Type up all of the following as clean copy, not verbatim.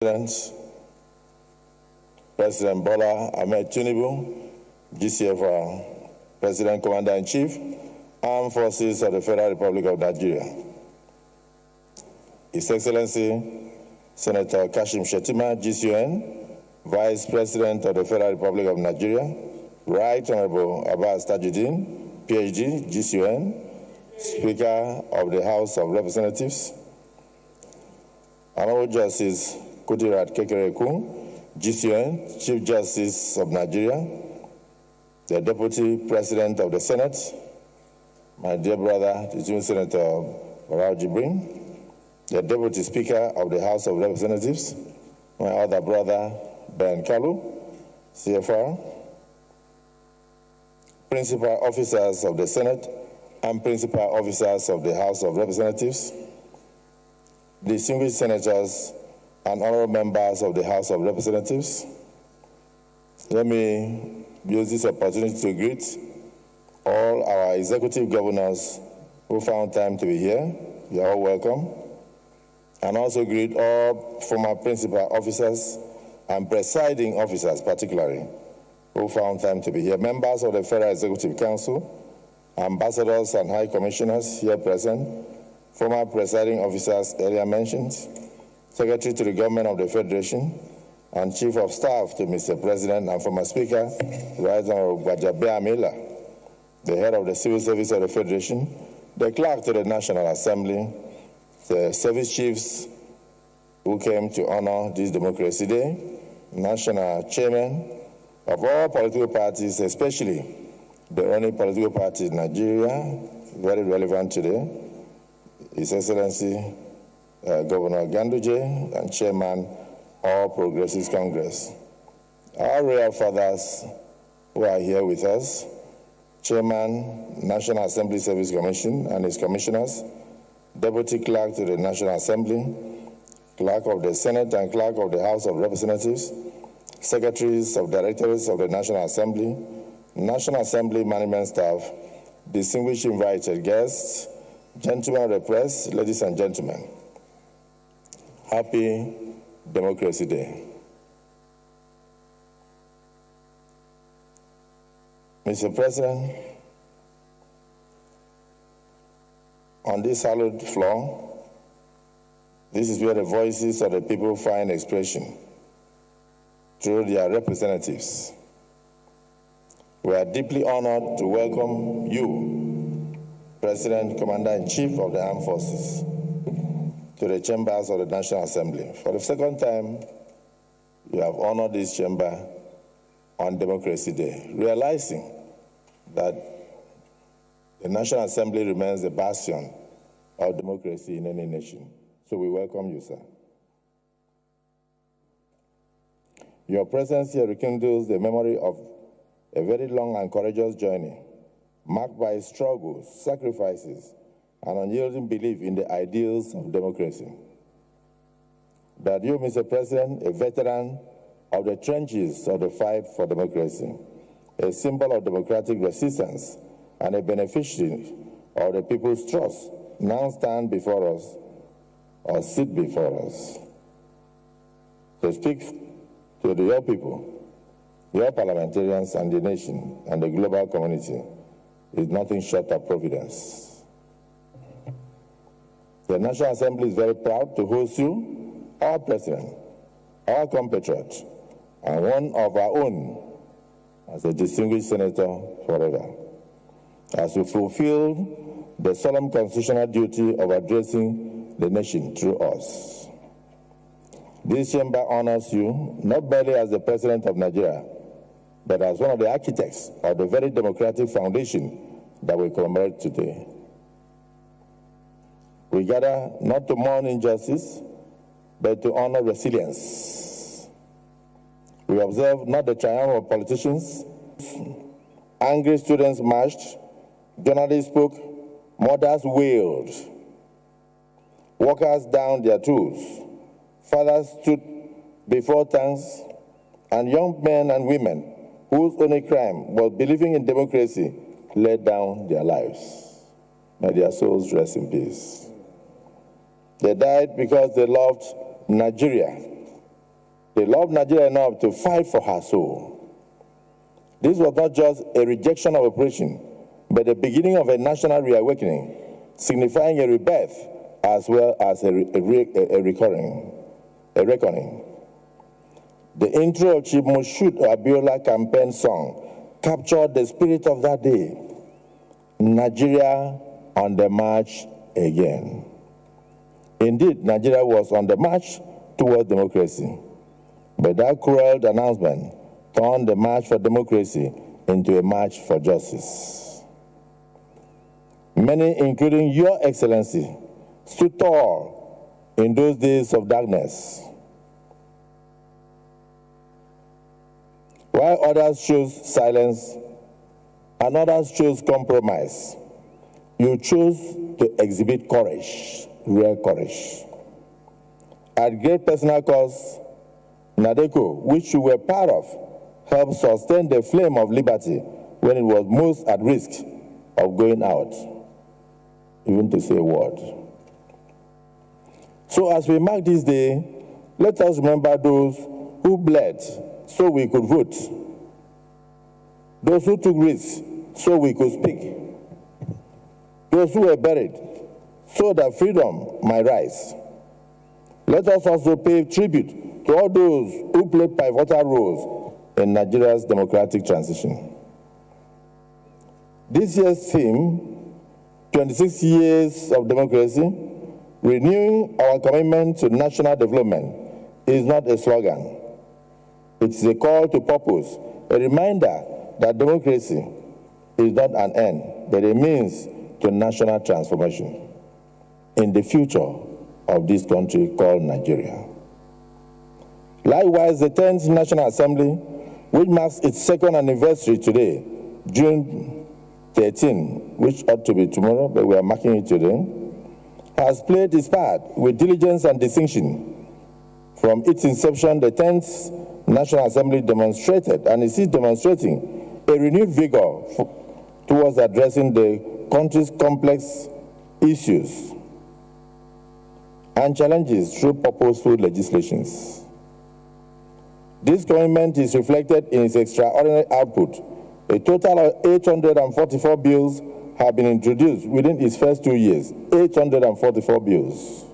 President Bola Ahmed Tinubu, GCFR, President Commander-in-Chief, Armed Forces of the Federal Republic of Nigeria. His Excellency, Senator Kashim Shettima, GCON, Vice President of the Federal Republic of Nigeria, Right Honorable Abbas Tajuddin, PhD, GCON, Speaker of the House of Representatives, Honorable Justice Kudirat Kekereekun, GCON, Chief Justice of Nigeria, the Deputy President of the Senate, my dear brother, the Junior Senator Barao Jibrin, the Deputy Speaker of the House of Representatives, my other brother, Ben Kalu, CFR, Principal Officers of the Senate and Principal Officers of the House of Representatives, distinguished senators and honorable members of the House of Representatives. Let me use this opportunity to greet all our executive governors who found time to be here. You are all welcome. And also greet all former principal officers and presiding officers particularly who found time to be here. Members of the Federal Executive Council, ambassadors and high commissioners here present, former presiding officers earlier mentioned, Secretary to the Government of the Federation, and Chief of Staff to Mr. President and former Speaker, Right Honorable Gbajabiamila Amila, the Head of the Civil Service of the Federation, the Clerk to the National Assembly, the Service Chiefs who came to honor this Democracy Day, National Chairman of all political parties, especially the only political party in Nigeria, very relevant today, His Excellency Governor Ganduje, and Chairman All Progressives Congress. Our royal fathers who are here with us, Chairman, National Assembly Service Commission and his commissioners, Deputy Clerk to the National Assembly, Clerk of the Senate and Clerk of the House of Representatives, Secretaries of Directorates of the National Assembly, National Assembly Management Staff, distinguished invited guests, gentlemen of the press, ladies and gentlemen. Happy Democracy Day. Mr. President, on this hallowed floor, this is where the voices of the people find expression through their representatives. We are deeply honored to welcome you, President, Commander-in-Chief of the Armed Forces, to the chambers of the National Assembly. For the second time, you have honored this chamber on Democracy Day, realizing that the National Assembly remains the bastion of democracy in any nation. So we welcome you, sir. Your presence here rekindles the memory of a very long and courageous journey, marked by struggles, sacrifices, and unyielding belief in the ideals of democracy. That you, Mr. President, a veteran of the trenches of the fight for democracy, a symbol of democratic resistance, and a beneficiary of the people's trust, now stand before us or sit before us to speak to your people, your parliamentarians, and the nation and the global community is nothing short of providence. The National Assembly is very proud to host you, our president, our compatriot, and one of our own, as a distinguished senator forever, as we fulfill the solemn constitutional duty of addressing the nation through us. This chamber honors you not merely as the President of Nigeria, but as one of the architects of the very democratic foundation that we commemorate today. We gather not to mourn injustice, but to honor resilience. We observe not the triumph of politicians. Angry students marched, journalists spoke, mothers wailed, workers downed their tools, fathers stood before tanks, and young men and women whose only crime was believing in democracy laid down their lives. May their souls rest in peace. They died because they loved Nigeria They loved Nigeria enough to fight for her soul. This was not just a rejection of oppression, but the beginning of a national reawakening, signifying a rebirth as well as a reckoning. The intro of Chief Moshood Abiola campaign song captured the spirit of that day. Nigeria on the march again. Indeed, Nigeria was on the march towards democracy. But that cruel announcement turned the march for democracy into a march for justice. Many, including Your Excellency, stood tall in those days of darkness, while others chose silence and others chose compromise. You chose to exhibit courage, real courage. At great personal cost, NADECO, which you were part of, helped sustain the flame of liberty when it was most at risk of going out, even to say a word. So as we mark this day, let us remember those who bled so we could vote, those who took risks so we could speak, those who were buried so that freedom might rise. Let us also pay tribute to all those who played pivotal roles in Nigeria's democratic transition. This year's theme, 26 years of democracy, renewing our commitment to national development, is not a slogan. It is a call to purpose, a reminder that democracy is not an end, but a means to national transformation in the future of this country called Nigeria. Likewise, the 10th National Assembly, which marks its second anniversary today, June 13, which ought to be tomorrow, but we are marking it today, has played its part with diligence and distinction. From its inception, the 10th National Assembly demonstrated, and is still demonstrating, a renewed vigor towards addressing the country's complex issues and challenges through purposeful legislations. This commitment is reflected in its extraordinary output. A total of 844 bills have been introduced within its first 2 years, 844 bills.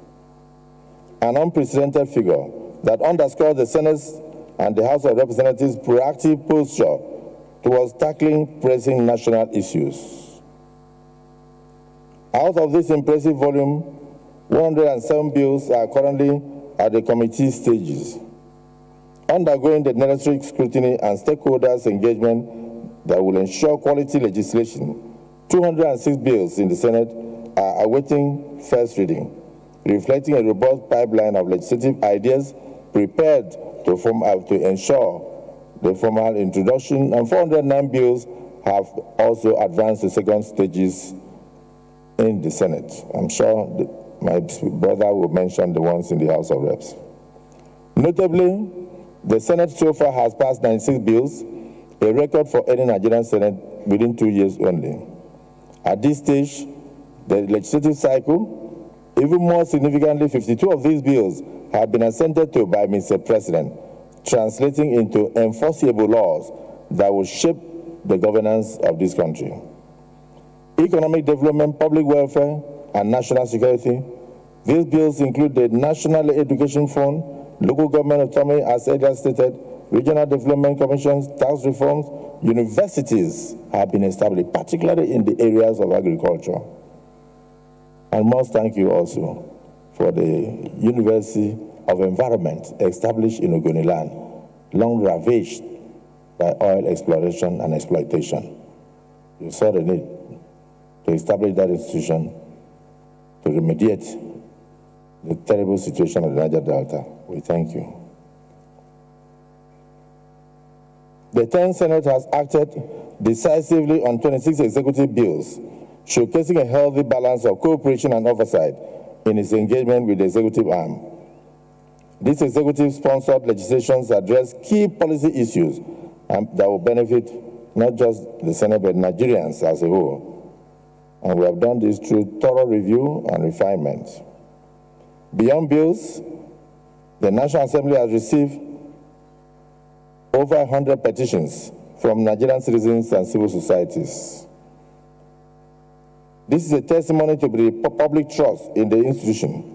An unprecedented figure that underscores the Senate's and the House of Representatives' proactive posture towards tackling pressing national issues. Out of this impressive volume, 107 bills are currently at the committee stages, undergoing the necessary scrutiny and stakeholders' engagement that will ensure quality legislation. 206 bills in the Senate are awaiting first reading, reflecting a robust pipeline of legislative ideas prepared to ensure the formal introduction, and 409 bills have also advanced to second stages in the Senate. I'm sure my brother will mention the ones in the House of Reps. Notably, the Senate so far has passed 96 bills, a record for any Nigerian Senate within 2 years only. At this stage, the legislative cycle, even more significantly, 52 of these bills have been assented to by Mr. President, translating into enforceable laws that will shape the governance of this country. Economic development, public welfare, and national security. These bills include the National Education Fund, local government autonomy, as earlier stated, regional development commissions, tax reforms. Universities have been established, particularly in the areas of agriculture. And most thank you also for the University of Environment established in Ogoniland, long ravaged by oil exploration and exploitation. You saw the need to establish that institution to remediate the terrible situation of the Niger Delta. We thank you. The 10th Senate has acted decisively on 26 executive bills, showcasing a healthy balance of cooperation and oversight in its engagement with the executive arm. These executive-sponsored legislations address key policy issues that will benefit not just the Senate, but Nigerians as a whole. And we have done this through thorough review and refinement. Beyond bills, the National Assembly has received over 100 petitions from Nigerian citizens and civil societies. This is a testimony to the public trust in the institution.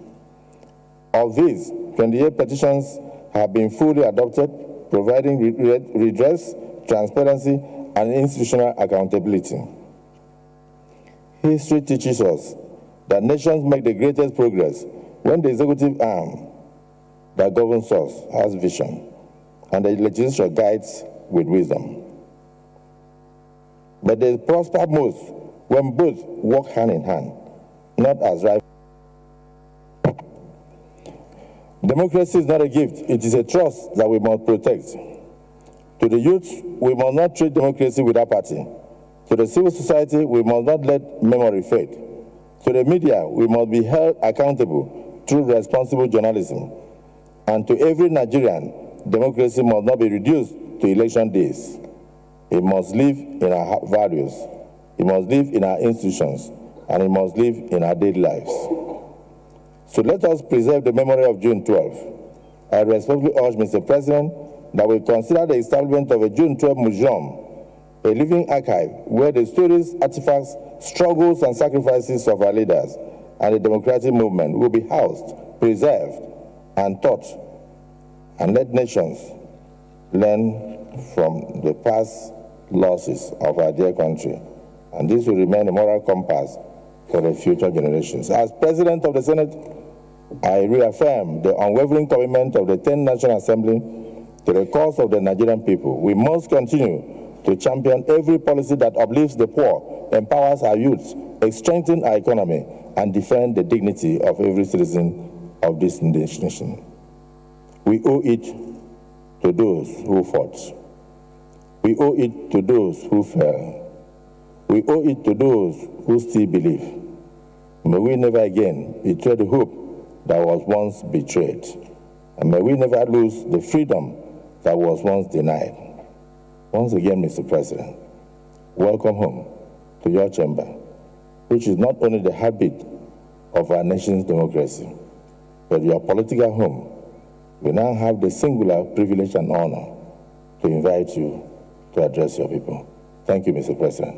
Of these, 28 petitions have been fully adopted, providing redress, transparency, and institutional accountability. History teaches us that nations make the greatest progress when the executive arm that governs us has vision and the legislature guides with wisdom. But they prosper most when both work hand in hand, not as rivals. Democracy is not a gift, it is a trust that we must protect. To the youth, we must not treat democracy with apathy. To the civil society, we must not let memory fade. To the media, we must be held accountable through responsible journalism. And to every Nigerian, democracy must not be reduced to election days. It must live in our values, it must live in our institutions, and it must live in our daily lives. So let us preserve the memory of June 12. I respectfully urge Mr. President that we consider the establishment of a June 12 museum, a living archive where the stories, artifacts, struggles, and sacrifices of our leaders and the democratic movement will be housed, preserved, and taught, and let nations learn from the past losses of our dear country. And this will remain a moral compass for the future generations. As President of the Senate, I reaffirm the unwavering commitment of the 10th National Assembly to the cause of the Nigerian people. We must continue to champion every policy that uplifts the poor, empowers our youth, strengthens our economy, and defend the dignity of every citizen of this nation. We owe it to those who fought. We owe it to those who fell. We owe it to those who still believe. May we never again betray the hope that was once betrayed. And may we never lose the freedom that was once denied. Once again, Mr. President, welcome home to your chamber, which is not only the heartbeat of our nation's democracy, but your political home. We now have the singular privilege and honor to invite you to address your people. Thank you, Mr. President.